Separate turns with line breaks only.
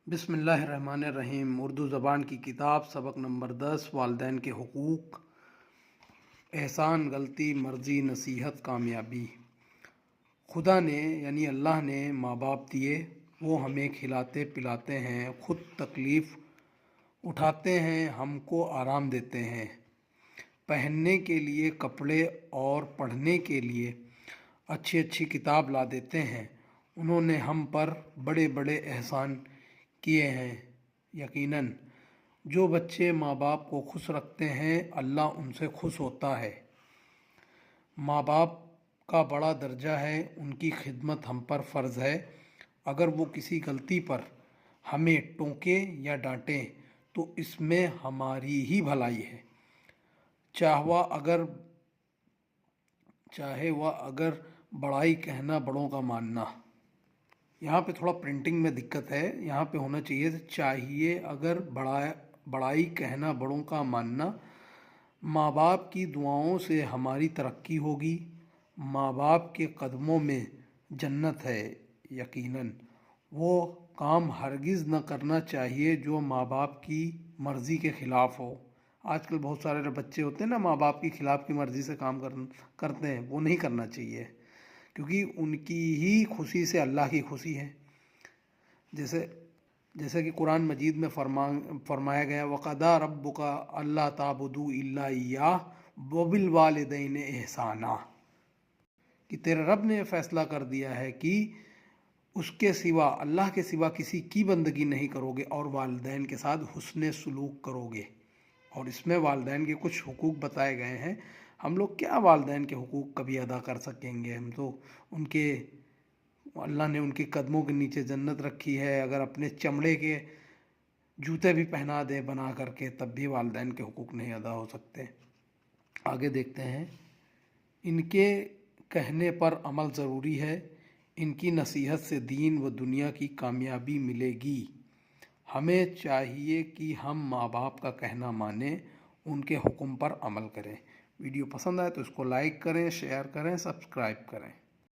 بسم اللہ الرحمن الرحیم۔ اردو زبان کی کتاب سبق نمبر 10 والدین کے حقوق، احسان، غلطی، مرضی، نصیحت، کامیابی۔ خدا نے یعنی اللہ نے ماں باپ دیے، وہ ہمیں کھلاتے پلاتے ہیں، خود تکلیف اٹھاتے ہیں، ہم کو آرام دیتے ہیں، پہننے کے لیے کپڑے اور پڑھنے کے لیے اچھی اچھی کتاب لا دیتے ہیں۔ انہوں نے ہم پر بڑے بڑے احسان کیے ہیں۔ یقیناً جو بچے ماں باپ کو خوش رکھتے ہیں اللہ ان سے خوش ہوتا ہے۔ ماں باپ کا بڑا درجہ ہے، ان کی خدمت ہم پر فرض ہے۔ اگر وہ کسی غلطی پر ہمیں ٹوکیں یا ڈانٹیں تو اس میں ہماری ہی بھلائی ہے، چاہے وہ اگر بڑائی کہنا بڑوں کا ماننا۔ یہاں پہ تھوڑا پرنٹنگ میں دقت ہے، یہاں پہ ہونا چاہیے اگر بڑائی کہنا بڑوں کا ماننا۔ ماں باپ کی دعاؤں سے ہماری ترقی ہوگی، ماں باپ کے قدموں میں جنت ہے۔ یقیناً وہ کام ہرگز نہ کرنا چاہیے جو ماں باپ کی مرضی کے خلاف ہو۔ آج کل بہت سارے بچے ہوتے ہیں نا، ماں باپ کے خلاف کی مرضی سے کام کرتے ہیں، وہ نہیں کرنا چاہیے، کیونکہ ان کی ہی خوشی سے اللہ کی خوشی ہے۔ جیسے کہ قرآن مجید میں فرمایا گیا وَقَضَىٰ رَبُّكَ أَلَّا تَعْبُدُوا إِلَّا إِيَّاهُ وَبِالْوَالِدَيْنِ إِحْسَانًا، کہ تیرے رب نے فیصلہ کر دیا ہے کہ اس کے سوا، اللہ کے سوا کسی کی بندگی نہیں کرو گے اور والدین کے ساتھ حسن سلوک کرو گے۔ اور اس میں والدین کے کچھ حقوق بتائے گئے ہیں۔ ہم لوگ کیا والدین کے حقوق کبھی ادا کر سکیں گے؟ ہم تو اللہ نے ان کے قدموں کے نیچے جنت رکھی ہے، اگر اپنے چمڑے کے جوتے بھی پہنا دے بنا کر کے تب بھی والدین کے حقوق نہیں ادا ہو سکتے۔ آگے دیکھتے ہیں، ان کے کہنے پر عمل ضروری ہے، ان کی نصیحت سے دین و دنیا کی کامیابی ملے گی۔ ہمیں چاہیے کہ ہم ماں باپ کا کہنا مانیں، ان کے حکم پر عمل کریں۔ ویڈیو پسند آئے تو اس کو لائک کریں، شیئر کریں، سبسکرائب کریں۔